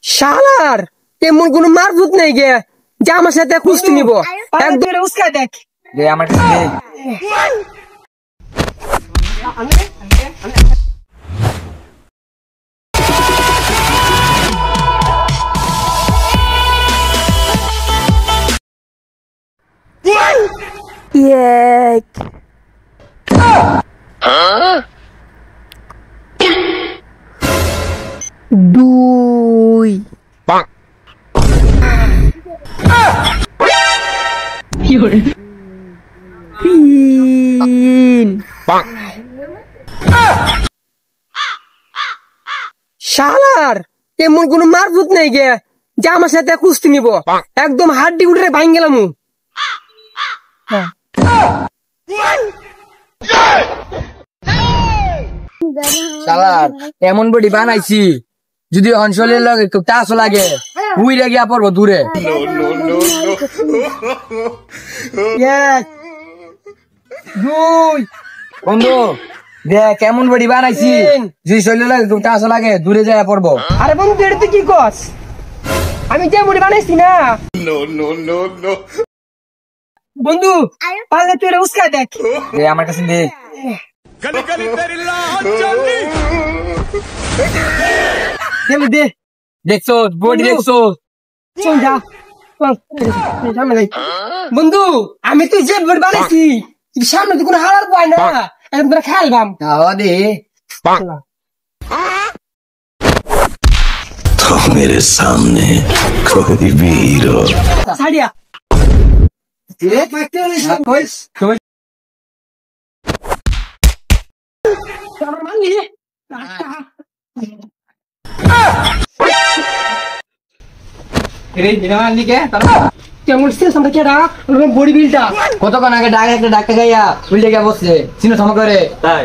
শালার এমন কোন মারভূত নেই গে যে আমার সাথে কুস্তি নিব। একদম উস্কা দেখ দে আমার কাছে দে। এক দুই তিন শালার এমন কোন মারভূত নেই গে যে আমার সাথে কুস্তি নিব। একদম হাড্ডি উঠে ভাঙ গেলাম। শালার এমন বডি বানাইছি যদি অঞ্চলের লগে একটু টাচ লাগে উইরা গিয়া পড়বো দূরে। এক দুই বন্ধু দেখ কেমন বডি বানাইছি যদি শরীরে লাগে একটু টাচ লাগে দূরে যায় পড়বো। আরে বন্ধু এটা তুই কি কস? আমি যে মুড়ি বানাইছি না বন্ধু পারলে তুই উস্কা দেখ। দে আমার কাছে দে। দে দেখছো বডি দেখছো? চল যা সামনে যাই। বন্ধু আমি তুই যে মুড়ি বানাইছি সামনে তো কোনো হালার পাই না এখন তোরা খেলবাম। দে तो मेरे सामने कोई भी हीरो সাড়িয়া বডি বিলটা কতক্ষণ আগে ডাক একটা ডাক্তার গাইয়া উল্টে গিয়া বসছে চিনো সময় করে তাই